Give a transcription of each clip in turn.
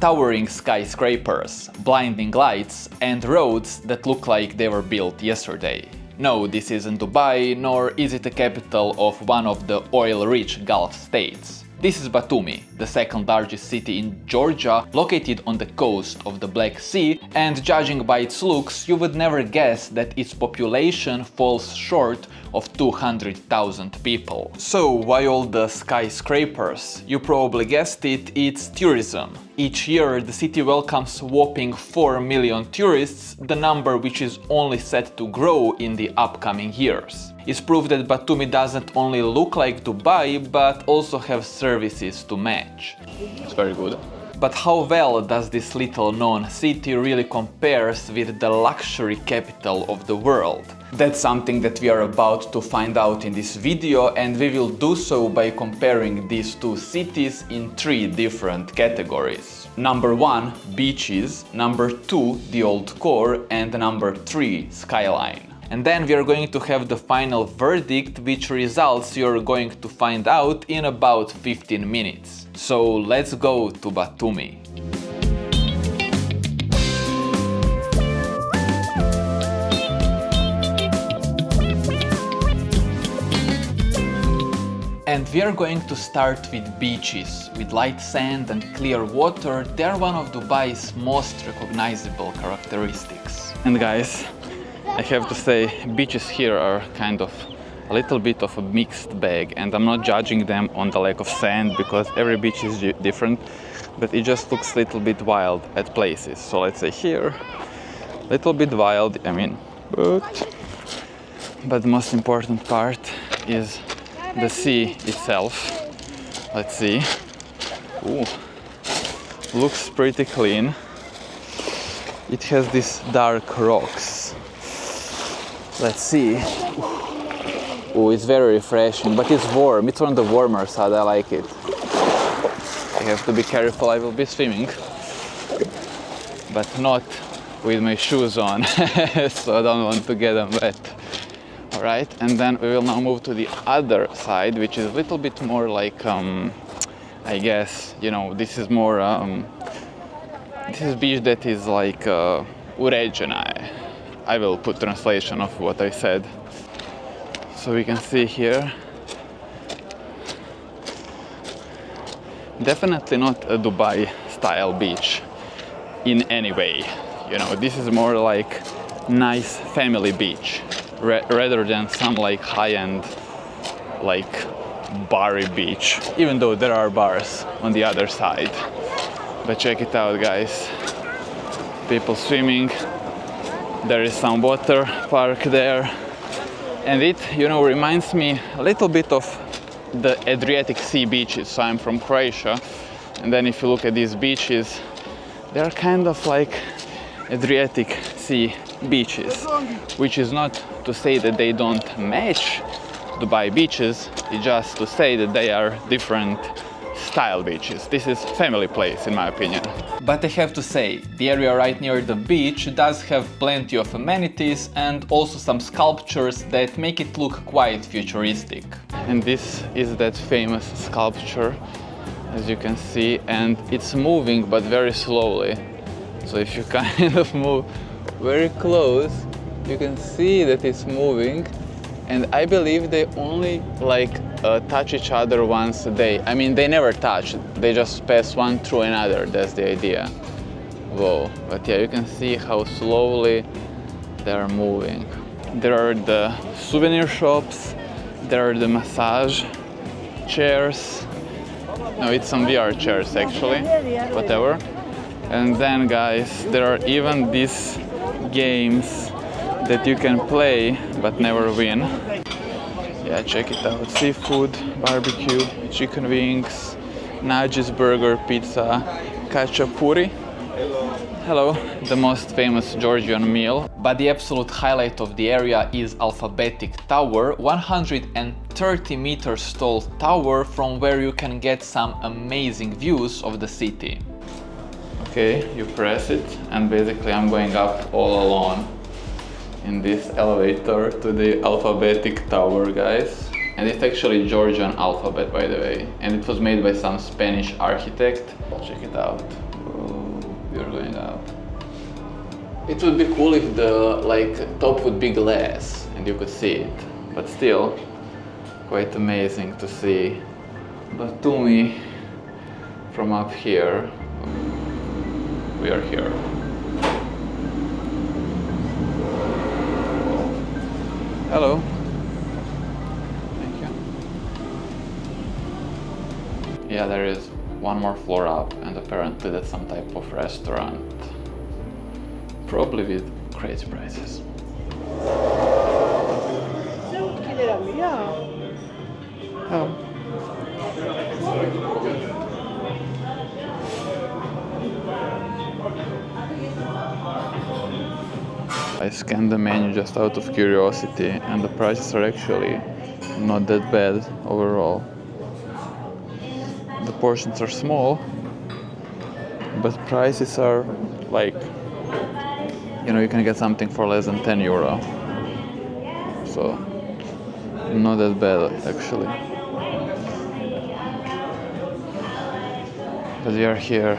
Towering skyscrapers, blinding lights, and roads that look like they were built yesterday. No, this isn't Dubai, nor is it the capital of one of the oil-rich Gulf states. This is Batumi, the second largest city in Georgia, located on the coast of the Black Sea, and judging by its looks, you would never guess that its population falls short of 200,000 people. So, why all the skyscrapers? You probably guessed it, it's tourism. Each year, the city welcomes a whopping 4 million tourists, the number which is only set to grow in the upcoming years. It's proof that Batumi doesn't only look like Dubai, but also have services to match. It's very good. But how well does this little known city really compares with the luxury capital of the world? That's something that we are about to find out in this video, and we will do so by comparing these two cities in 3 different categories. Number 1, beaches, number 2, the old core, and number 3, skyline. And then we are going to have the final verdict, which results you're going to find out in about 15 minutes. So let's go to Batumi. And we are going to start with beaches. With light sand and clear water, they are one of Dubai's most recognizable characteristics. And guys, I have to say, beaches here are kind of a little bit of a mixed bag, and I'm not judging them on the lack of sand because every beach is different, but it just looks a little bit wild at places. So let's say here, a little bit wild, but the most important part is the sea itself. Let's see. Ooh, looks pretty clean. It has these dark rocks. Let's see. Oh, it's very refreshing, but it's warm. It's on the warmer side, I like it. I have to be careful, I will be swimming. But not with my shoes on, so I don't want to get them wet. Alright, and then we will now move to the other side, which is a little bit more like, I guess, you know, this is more, this is beach that is like uređena. I will put translation of what I said. So we can see here. Definitely not a Dubai style beach in any way. You know, this is more like nice family beach rather than some like high-end like bar beach, even though there are bars on the other side. But check it out, guys. People swimming. There is some water park there, and it, you know, reminds me a little bit of the Adriatic Sea beaches. So I'm from Croatia, and then if you look at these beaches, they're kind of like Adriatic Sea beaches, which is not to say that they don't match Dubai beaches, it's just to say that they are different style beaches. This is family place in my opinion. But I have to say, the area right near the beach does have plenty of amenities and also some sculptures that make it look quite futuristic. And this is that famous sculpture, as you can see, and it's moving but very slowly. So if you kind of move very close, you can see that it's moving. And I believe they only like touch each other once a day. I mean, they never touch, they just pass one through another, that's the idea. Whoa, but yeah, you can see how slowly they're moving. There are the souvenir shops, there are the massage chairs. No, it's some VR chairs actually, whatever. And then guys, there are even these games that you can play but never win. Yeah, check it out. Seafood, barbecue, chicken wings, Najee's burger, pizza, khachapuri. Hello, the most famous Georgian meal. But the absolute highlight of the area is Alphabetic Tower, 130 meters tall tower from where you can get some amazing views of the city. Okay, you press it and basically I'm going up all alone in this elevator to the Alphabetic Tower, guys. And it's actually Georgian alphabet, by the way, and it was made by some Spanish architect. Check it out. Whoa. up. It would be cool if the top would be glass and you could see it, but still quite amazing to see Batumi from up here. We are here. Hello. Thank you. Yeah, there is one more floor up, and apparently that's some type of restaurant. Probably with crazy prices. Oh. I scanned the menu just out of curiosity, and the prices are actually not that bad overall. The portions are small, but prices are like, you know, you can get something for less than 10 euro. So, not that bad actually. But we are here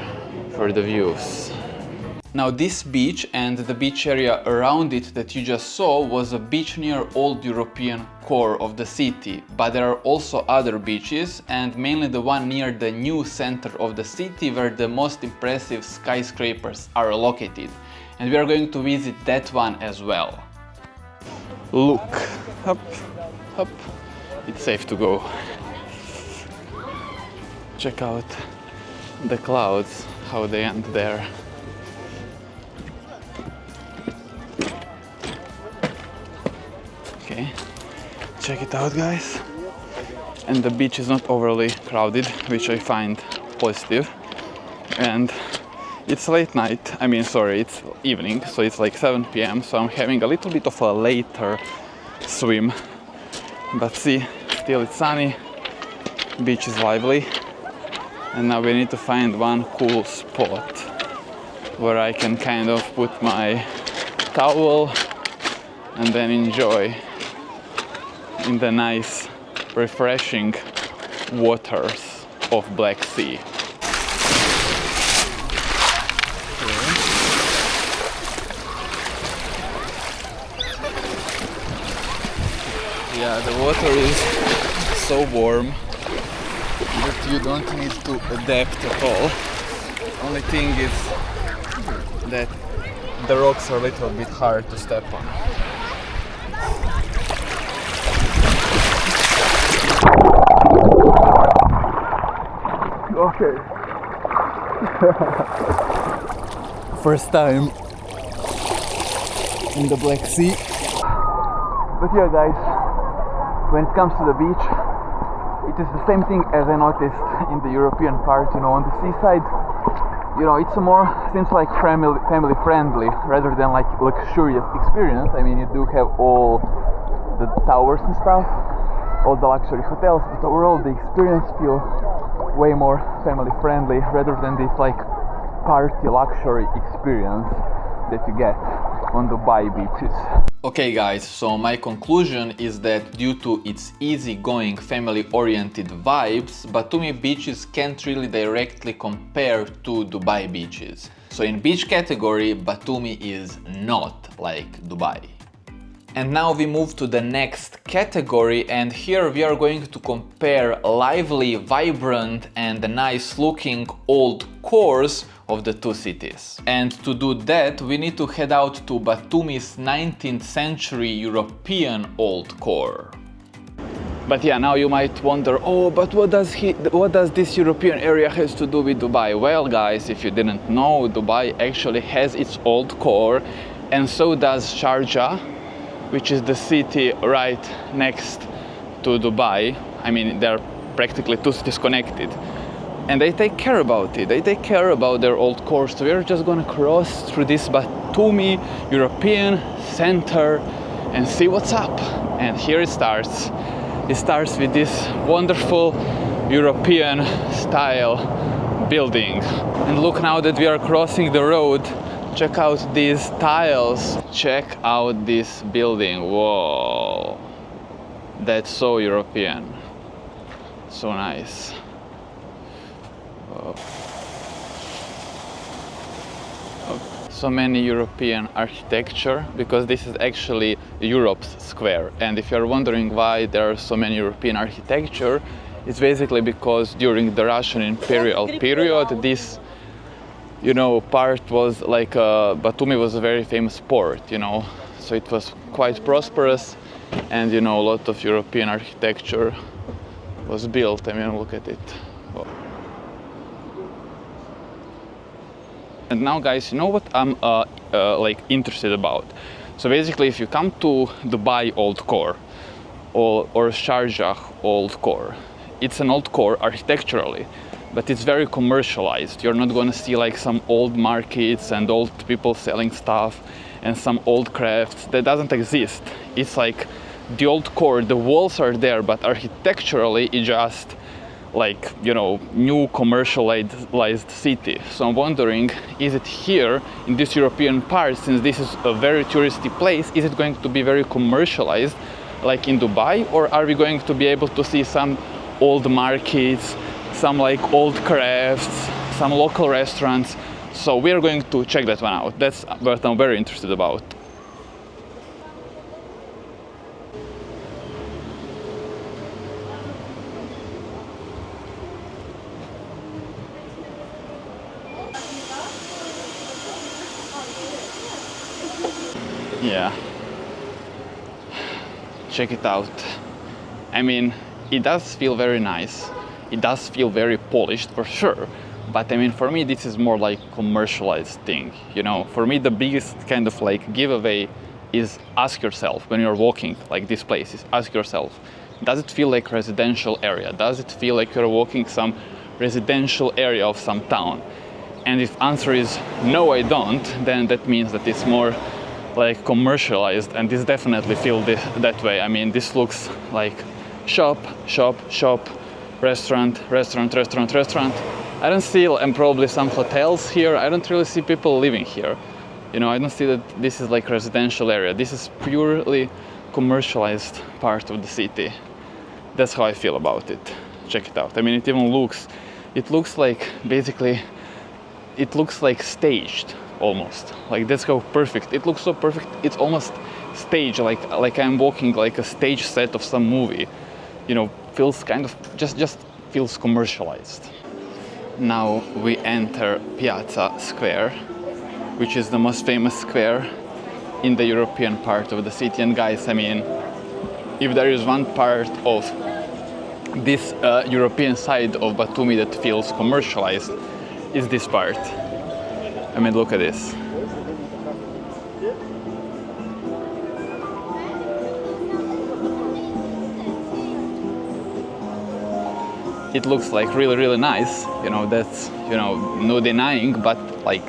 for the views. Now this beach and the beach area around it that you just saw was a beach near old European core of the city, but there are also other beaches, and mainly the one near the new center of the city where the most impressive skyscrapers are located, and we are going to visit that one as well. Look, up, up, it's safe to go. Check out the clouds, how they end there. Okay, check it out guys. And the beach is not overly crowded, which I find positive. And it's late night, it's evening, so it's like 7 p.m. So I'm having a little bit of a later swim. But see, still it's sunny, beach is lively. And now we need to find one cool spot where I can kind of put my towel and then enjoy in the nice, refreshing waters of Black Sea. Yeah, the water is so warm that you don't need to adapt at all. Only thing is that the rocks are a little bit hard to step on. Okay. First time in the Black Sea. But yeah guys, when it comes to the beach, it is the same thing as I noticed in the European part, you know, on the seaside. You know, it's a more, seems like family friendly rather than like luxurious experience. I mean, you do have all the towers and stuff, all the luxury hotels, but overall the experience feels way more family friendly rather than this like party luxury experience that you get on Dubai beaches. Okay guys, so my conclusion is that due to its easygoing family-oriented vibes, Batumi beaches can't really directly compare to Dubai beaches. So in beach category, Batumi is not like Dubai. And now we move to the next category, and here we are going to compare lively, vibrant and nice looking old cores of the two cities. And to do that, we need to head out to Batumi's 19th century European old core. But yeah, now you might wonder, oh, but what does this European area has to do with Dubai? Well guys, if you didn't know, Dubai actually has its old core, and so does Sharjah, which is the city right next to Dubai. I mean, they're practically two cities connected. And they take care about it. They take care about their old core. So we're just gonna cross through this Batumi European center and see what's up. And here it starts. It starts with this wonderful European style building. And look, now that we are crossing the road, check out these tiles. Check out this building. Whoa. That's so European. So nice. Whoa. so many European architecture, because this is actually Europe's square. And if you're wondering why there are so many European architecture, it's basically because during the Russian imperial period, this, you know, part was like Batumi was a very famous port, you know, so it was quite prosperous, and you know, a lot of European architecture was built. I mean, look at it. And now, guys, you know what I'm like interested about? So basically, if you come to Dubai Old Core or Sharjah Old Core, it's an old core architecturally, but it's very commercialized. You're not going to see like some old markets and old people selling stuff and some old crafts. That doesn't exist. It's like the old core, the walls are there, but architecturally it just like, you know, new commercialized city. So I'm wondering, is it here in this European part, since this is a very touristy place, is it going to be very commercialized like in Dubai, or are we going to be able to see some old markets, some like old crafts, some local restaurants? So we're going to check that one out. That's what I'm very interested about. Yeah, check it out. I mean, it does feel very nice. It does feel very polished for sure. But I mean, for me, this is more like commercialized thing. You know, for me, the biggest kind of like giveaway is ask yourself when you're walking like these places, ask yourself, does it feel like residential area? Does it feel like you're walking some residential area of some town? And if answer is no, I don't, then that means that it's more like commercialized, and this definitely feels that way. I mean, this looks like shop, shop, shop, restaurant, restaurant, restaurant, restaurant. I don't see, and probably some hotels here. I don't really see people living here. You know, I don't see that this is like residential area. This is purely commercialized part of the city. That's how I feel about it. Check it out. I mean, it even looks, it looks like basically, it looks like staged almost. Like that's how perfect. It looks so perfect. It's almost staged, like I'm walking like a stage set of some movie. You know, feels kind of just feels commercialized. Now we enter Piazza Square, which is the most famous square in the European part of the city. And guys, I mean, if there is one part of this European side of Batumi that feels commercialized, is this part. I mean, look at this. It looks like really, really nice. You know, that's, you know, no denying, but like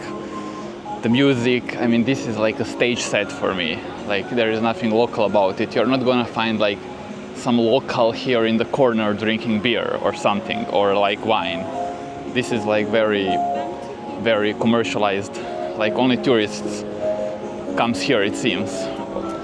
the music, I mean, this is like a stage set for me. Like there is nothing local about it. You're not gonna find like some local here in the corner drinking beer or something, or like wine. This is like very, very commercialized. Like only tourists comes here, it seems,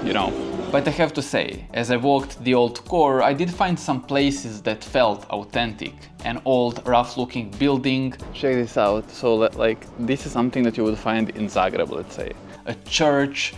you know. But I have to say, as I walked the old core, I did find some places that felt authentic. An old, rough-looking building. Check this out. So, like, this is something that you would find in Zagreb, let's say. A church.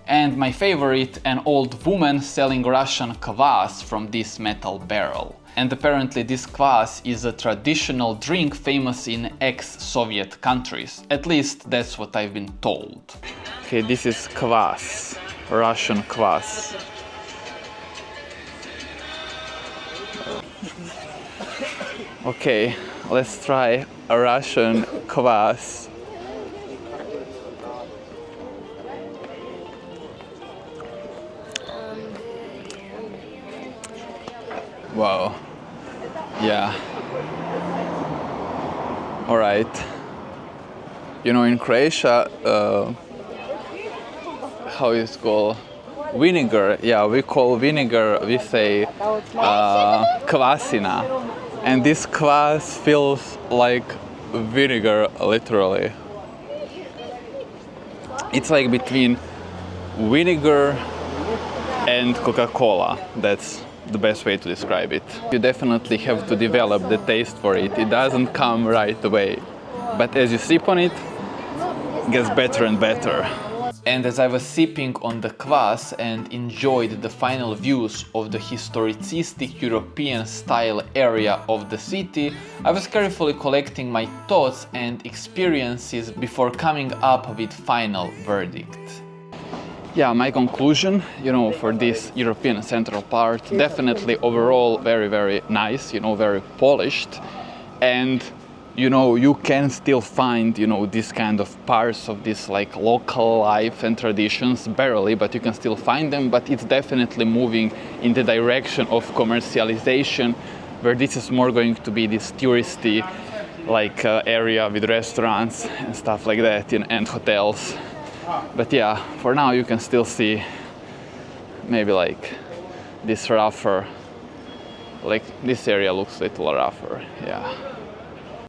And my favorite, an old woman selling Russian kvass from this metal barrel. And apparently this kvass is a traditional drink famous in ex-Soviet countries. At least that's what I've been told. Okay, this is kvass, Russian kvass. Okay, let's try a Russian kvass. Wow. Yeah. All right. You know, in Croatia, how is it called? Vinegar. Yeah, we call vinegar, we say kvasina. And this kvass feels like vinegar, literally. It's like between vinegar and Coca-Cola. That's the best way to describe it. You definitely have to develop the taste for it. It doesn't come right away. But as you sip on it, it gets better and better. And as I was sipping on the kvass and enjoyed the final views of the historicistic European style area of the city, I was carefully collecting my thoughts and experiences before coming up with final verdict. Yeah, my conclusion, for this European central part, definitely overall very nice, very polished, and you can still find, this kind of parts of this like local life and traditions, barely, but you can still find them, but it's definitely moving in the direction of commercialization, where this is more going to be this touristy like area with restaurants and stuff like that, and hotels. But yeah, for now you can still see maybe like this rougher, like this area looks a little rougher, yeah.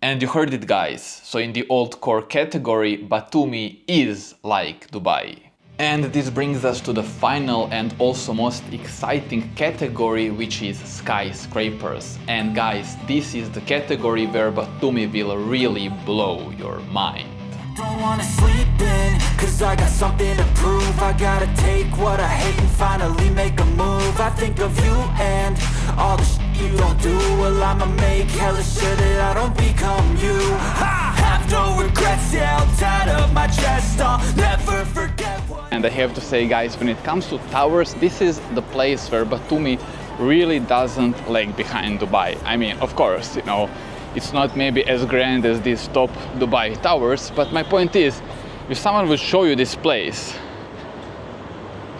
And you heard it, guys, so in the old core category, Batumi is like Dubai. And this brings us to the final and also most exciting category, which is skyscrapers. And guys, this is the category where Batumi will really blow your mind. Don't wanna sleep in, cause I got something to prove. I gotta take what I hate and finally make a move. I think of you and all the shit you don't do. Well, I'ma make hella sure that I don't become you. I have no regrets, yeah, I'll tie up my chest. I'll never forget what. And I have to say, guys, when it comes to towers, this is the place where Batumi really doesn't lag behind Dubai. I mean, of course, it's not maybe as grand as these top Dubai towers, but my point is, if someone would show you this place,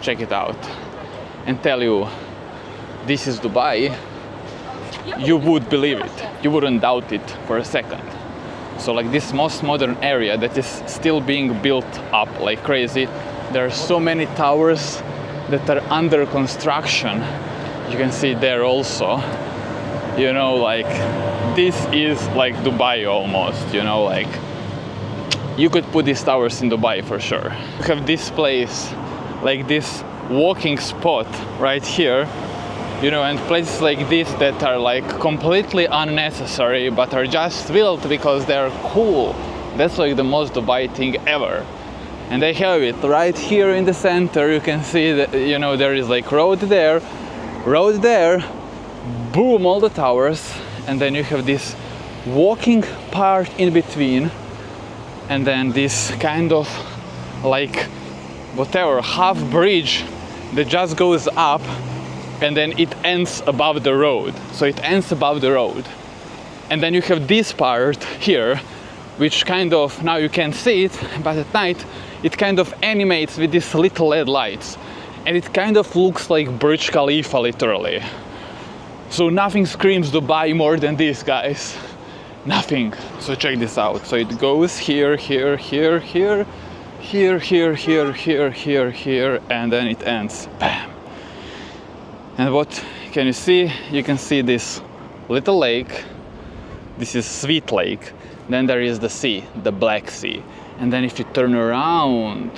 check it out, and tell you this is Dubai, you would believe it. You wouldn't doubt it for a second. So like this most modern area that is still being built up like crazy, there are so many towers that are under construction. You can see there also. Like this is like Dubai almost, like you could put these towers in Dubai for sure. You have this place, like this walking spot right here, and places like this that are like completely unnecessary but are just built because they're cool. That's like the most Dubai thing ever. And they have it right here in the center. You can see that, there is like road there, boom, all the towers, and then you have this walking part in between, and then this kind of like whatever half bridge that just goes up, and then it ends above the road. So it ends above the road, and then you have this part here, which kind of, now you can't see it, but at night it kind of animates with these little LED lights, and it kind of looks like Burj Khalifa literally. So nothing screams Dubai more than this, guys. Nothing. So check this out. So it goes here, here, here, here, here, here, here, here, here, here, and then it ends. Bam. And what can you see? You can see this little lake. This is Sweet Lake. Then there is the sea, the Black Sea. And then if you turn around,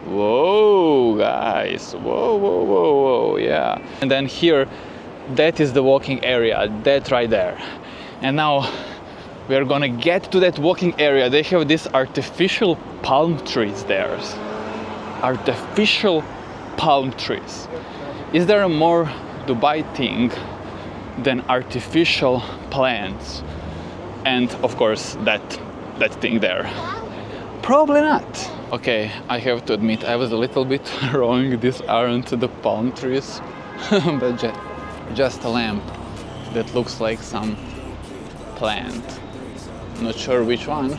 whoa, guys, whoa, yeah. And then here, that is the walking area, that right there. And now we are gonna get to that walking area. They have these artificial palm trees there. Artificial palm trees. Is there a more Dubai thing than artificial plants? And of course that thing there. Probably not. Okay, I have to admit I was a little bit wrong. These aren't the palm trees, but just a lamp that looks like some plant. Not sure which one,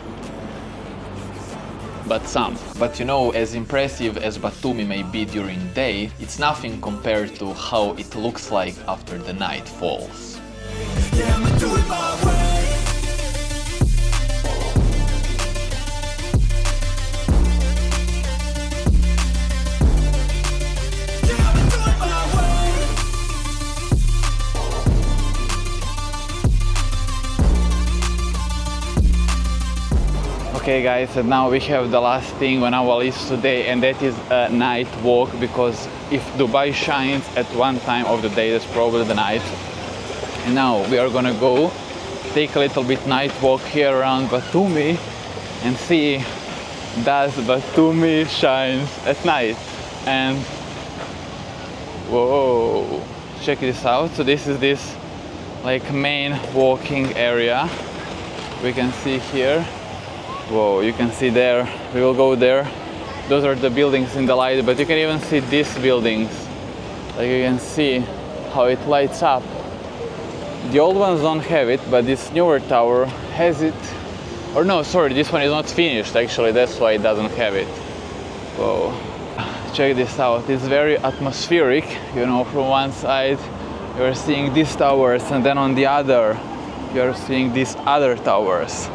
but some. But as impressive as Batumi may be during day, it's nothing compared to how it looks like after the night falls. Yeah, I'ma do it my way. Okay guys, and now we have the last thing on our list today, and that is a night walk, because if Dubai shines at one time of the day, that's probably the night. And now we are gonna go take a little bit night walk here around Batumi and see does Batumi shines at night. And whoa, check this out. So this is this like main walking area. We can see here. Whoa, you can see there. We will go there. Those are the buildings in the light, but you can even see these buildings. Like you can see how it lights up. The old ones don't have it, but this newer tower has it. Or no, sorry, this one is not finished actually, that's why it doesn't have it. Whoa. Check this out. It's very atmospheric, you know, from one side you're seeing these towers, and then on the other you're seeing these other towers.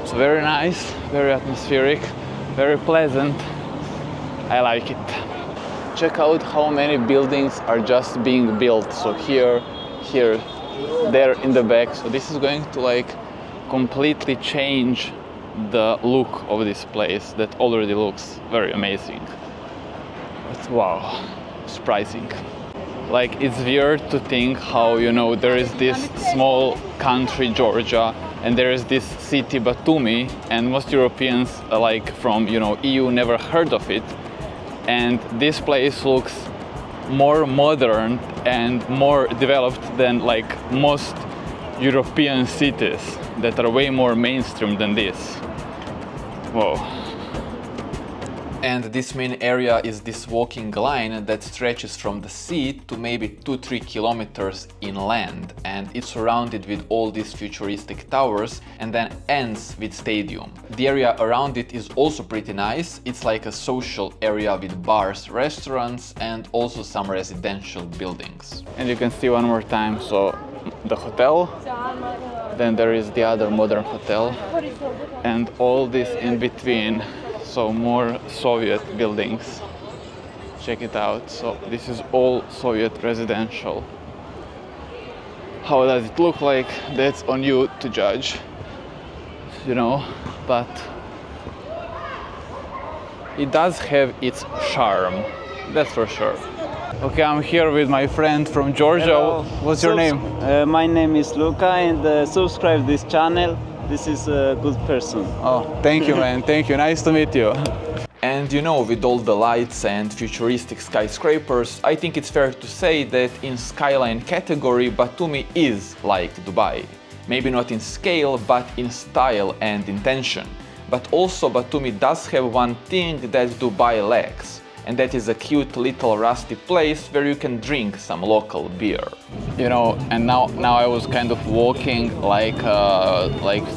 So very nice, very atmospheric, very pleasant. I like it. Check out how many buildings are just being built. So here, there in the back. So this is going to like completely change the look of this place that already looks very amazing. But wow, surprising. Like it's weird to think how, you know, there is this small country Georgia and there is this city Batumi, and most Europeans like from, you know, EU never heard of it, and this place looks more modern and more developed than like most European cities that are way more mainstream than this. Whoa. And this main area is this walking line that stretches from the sea to maybe 2-3 kilometers inland, and it's surrounded with all these futuristic towers and then ends with stadium. The area around it is also pretty nice. It's like a social area with bars, restaurants, and also some residential buildings. And you can see one more time, so the hotel, then there is the other modern hotel, and all this in between. So more Soviet buildings. Check it out. So this is all Soviet residential. How does it look like? That's on you to judge, you know, but it does have its charm, that's for sure. Okay, I'm here with my friend from Georgia. Hello. What's your name? My name is Luca, and subscribe this channel. This is a good person. Oh, thank you, man. Thank you. Nice to meet you. And you know, with all the lights and futuristic skyscrapers, I think it's fair to say that in skyline category, Batumi is like Dubai. Maybe not in scale, but in style and intention. But also Batumi does have one thing that Dubai lacks, and that is a cute little rusty place where you can drink some local beer. You know, and now I was kind of walking like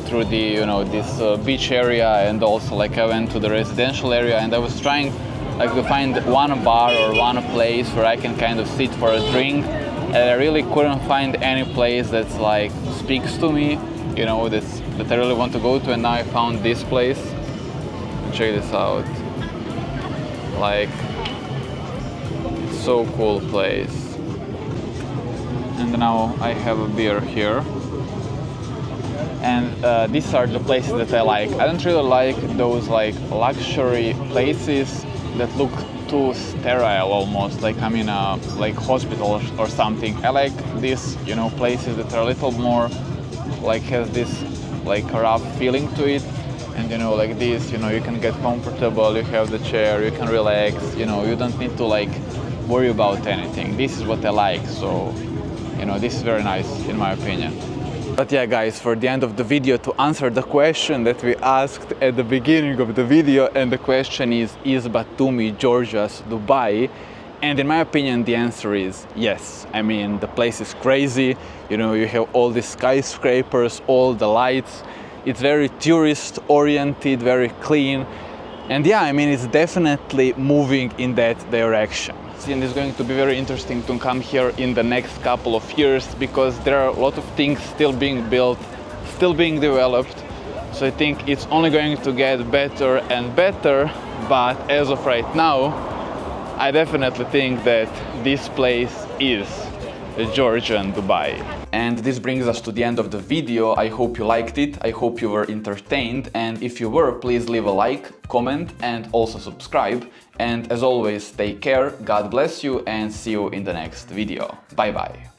through the, you know, this beach area, and also like I went to the residential area, and I was trying like to find one bar or one place where I can kind of sit for a drink, and I really couldn't find any place that's like speaks to me, you know, that I really want to go to, and now I found this place. Check this out. Like, so cool place. And now I have a beer here. And these are the places that I like. I don't really like those like luxury places that look too sterile almost, like I'm in a like hospital or something. I like these, you know, places that are a little more like has this like rough feeling to it. And you know, like this, you know, you can get comfortable, you have the chair, you can relax, you know, you don't need to like worry about anything. This is what I like, so, you know, this is very nice in my opinion. But yeah guys, for the end of the video, to answer the question that we asked at the beginning of the video, and the question is Batumi Georgia's Dubai? And in my opinion, the answer is yes. I mean, the place is crazy, you know, you have all these skyscrapers, all the lights. It's very tourist oriented, very clean, and yeah, I mean, it's definitely moving in that direction. And it's going to be very interesting to come here in the next couple of years, because there are a lot of things still being built, still being developed. So I think it's only going to get better and better, but as of right now, I definitely think that this place is Georgia and Dubai. And this brings us to the end of the video. I hope you liked it, I hope you were entertained, and if you were, please leave a like, comment and also subscribe. And as always, take care, God bless you, and see you in the next video. Bye bye.